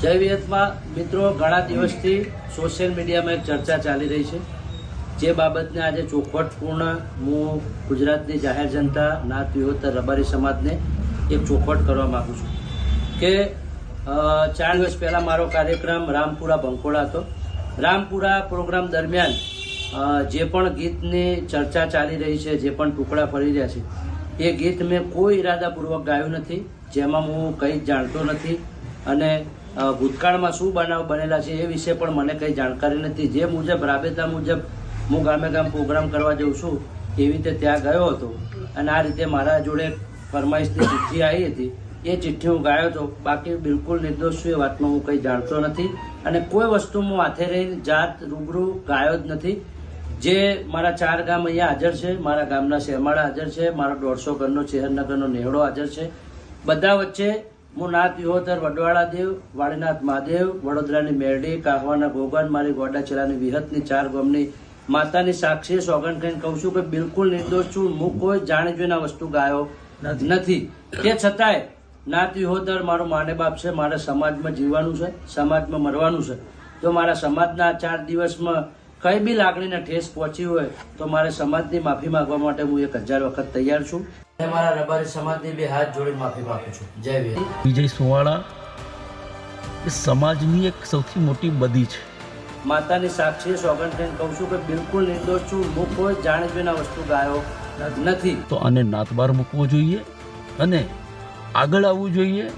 જય વિહતમાં મિત્રો, ઘણા દિવસથી સોશિયલ મીડિયામાં એક ચર્ચા ચાલી રહી છે, જે બાબતને આજે ચોખવટપૂર્ણ હું ગુજરાતની જાહેર જનતા નાત વિહોતર રબારી સમાજને એક ચોખવટ કરવા માગું છું કે 4 દિવસ પહેલાં મારો કાર્યક્રમ રામપુરા બંકોળા હતો. રામપુરા પ્રોગ્રામ દરમિયાન જે પણ ગીતની ચર્ચા ચાલી રહી છે, જે પણ ટુકડા ફરી રહ્યા છે, એ ગીત મેં કોઈ ઈરાદાપૂર્વક ગાયું નથી, જેમાં હું કંઈ જાણતો નથી અને ભૂતકાળમાં શું બનાવ બનેલા છે એ વિશે પણ મને કંઈ જાણકારી નથી. જે મુજબ રાબેતા મુજબ હું ગામે ગામ પ્રોગ્રામ કરવા જાઉં છું એવી રીતે ત્યાં ગયો હતો અને આ રીતે મારા જોડે ફરમાઈશની ચિઠ્ઠી આવી હતી, એ ચિઠ્ઠી હું ગાયો હતો. બાકી બિલકુલ નિર્દોષ છું, એ વાતમાં હું કંઈ જાણતો નથી અને કોઈ વસ્તુ હું હાથે રહીને જાત રૂબરૂ ગાયો જ નથી. જે મારા 4 ગામ અહીંયા હાજર છે, મારા ગામના શેમાળા હાજર છે, મારો 150 ઘરનો ચેહરનગરનો નેહડો હાજર છે. બધા વચ્ચે હું નાત વિહોતર વડવાળા દેવ, વાળીનાથ મહાદેવ, વડોદરાની મેરડી, કાહવાના ગોગન, મારી ગોડાચેલાની વિહતની 4 ગામની માતાની સાક્ષી સોગંદ ખાઈને કહું છું કે બિલકુલ નિર્દોષ છું. હું કોઈ જાણી જોઈને આ વસ્તુ ગાયો નથી. તે છતાંય નાત વિહોતર મારો માને બાપ છે, મારે સમાજમાં જીવવાનું છે, સમાજમાં મરવાનું છે. જો મારા સમાજના 4 દિવસમાં કઈ બી લાગણીને ઠેસ પહોંચી હોય તો મારે સમાજની માફી માંગવા માટે હું 1000 વખત તૈયાર છું. મારા રબારી સમાજની 2 હાથ જોડીને માફી માંગુ છું. જય વિહત. વિજય સુવાળા એ સમાજની એક સૌથી મોટી બદી છે. માતાની સાક્ષી સોગંદ ખાઈને કહું છું કે બિલકુલ નિર્દોષ છું. હું કોઈ જાણી જોઈને આ વસ્તુ ગાયો નથી. તો આને નાતબાર મૂકવો જોઈએ અને આગળ આવવું જોઈએ.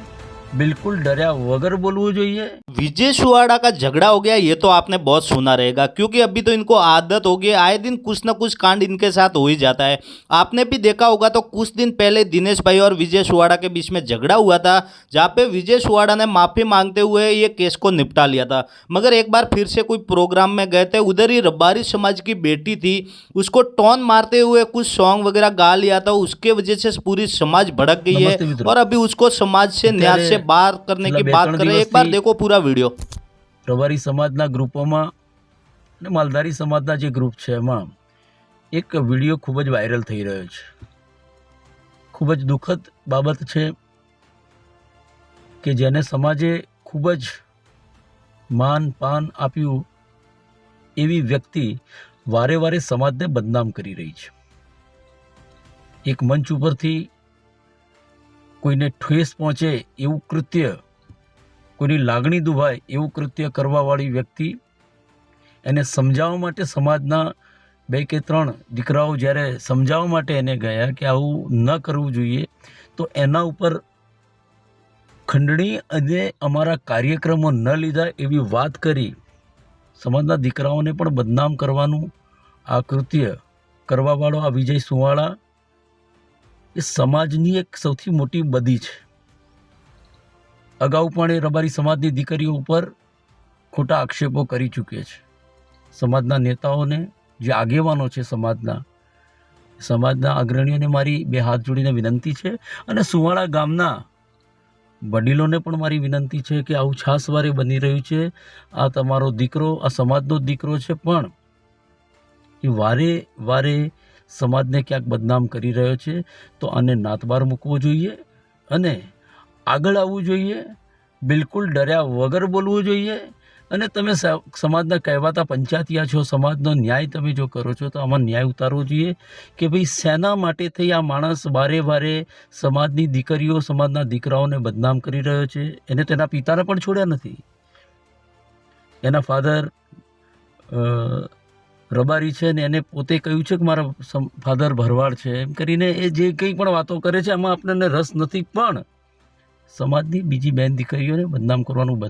बिल्कुल डरा वगर बोलना चाहिए. विजय सुवाड़ा का झगड़ा हो गया, ये तो आपने बहुत सुना रहेगा, क्योंकि अभी तो इनको आदत हो गई, आए दिन कुछ ना कुछ कांड इनके साथ हो ही जाता है. आपने भी देखा होगा तो कुछ दिन पहले दिनेश भाई और विजय सुवाड़ा के बीच में झगड़ा हुआ था, जहाँ पे विजय सुवाड़ा ने माफ़ी मांगते हुए ये केस को निपटा लिया था. मगर एक बार फिर से कोई प्रोग्राम में गए थे, उधर ही रबारी समाज की बेटी थी, उसको टोन मारते हुए कुछ सॉन्ग वगैरह गा लिया था. उसके वजह से पूरी समाज भड़क गई है और अभी उसको समाज से न्याय से बाहर करने की बात कर रहे हैं. एक बार देखो पूरा वीडियो. रबारी समाजना ग्रुपों ने मालधारी समाजना जे ग्रुप है एमां एक वीडियो खूब ज वायरल थई रह्यो छे. खूब ज दुखद बाबत है कि जेने समाजे खूब ज मान पान आप्युं एवी व्यक्ति वारे वारे समाज ने बदनाम करी रही है. एक मंच उपरथी कोईने ठेस पहुँचे एवं कृत्य, कोईनी लागणी दुभाय एवं कृत्य करवावाળી व्यक्ति એને સમજાવવા માટે સમાજના 2 કે 3 દીકરાઓ જ્યારે સમજાવવા માટે એને ગયા કે આવું ન કરવું જોઈએ, તો એના ઉપર ખંડણી અને અમારા કાર્યક્રમો ન લીધા એવી વાત કરી સમાજના દીકરાઓને પણ બદનામ કરવાનું આ કૃત્ય કરવાવાળો આ વિજય સુવાળા એ સમાજની એક સૌથી મોટી બદી છે. અગાઉ પણ એ રબારી સમાજની દીકરીઓ ઉપર ખોટા આક્ષેપો કરી ચૂક્યા છે. સમાજના નેતાઓને, જે આગેવાનો છે સમાજના અગ્રણીઓને મારી 2 હાથ જોડીને વિનંતી છે અને સુવાળા ગામના વડીલોને પણ મારી વિનંતી છે કે આવું છાસવારે બની રહ્યું છે. આ તમારો દીકરો, આ સમાજનો દીકરો છે, પણ એ વારે વારે સમાજને ક્યાંક બદનામ કરી રહ્યો છે. તો આને નાતબાર મૂકવો જોઈએ અને આગળ આવવું જોઈએ. બિલકુલ ડર્યા વગર બોલવું જોઈએ અને તમે સમાજના કહેવાતા પંચાયતિયા છો, સમાજનો ન્યાય તમે જો કરો છો તો આમાં ન્યાય ઉતારવો જોઈએ કે ભાઈ શેના માટે થઈ આ માણસ વારે વારે સમાજની દીકરીઓ, સમાજના દીકરાઓને બદનામ કરી રહ્યો છે. એને તેના પિતાને પણ છોડ્યા નથી. એના ફાધર રબારી છે ને એને પોતે કહ્યું છે કે મારા ફાધર ભરવાડ છે, એમ કરીને એ જે કંઈ પણ વાતો કરે છે એમાં આપણને રસ નથી, પણ સમાજની બીજી બેન દીકરીઓને બદનામ કરવાનું બંધ.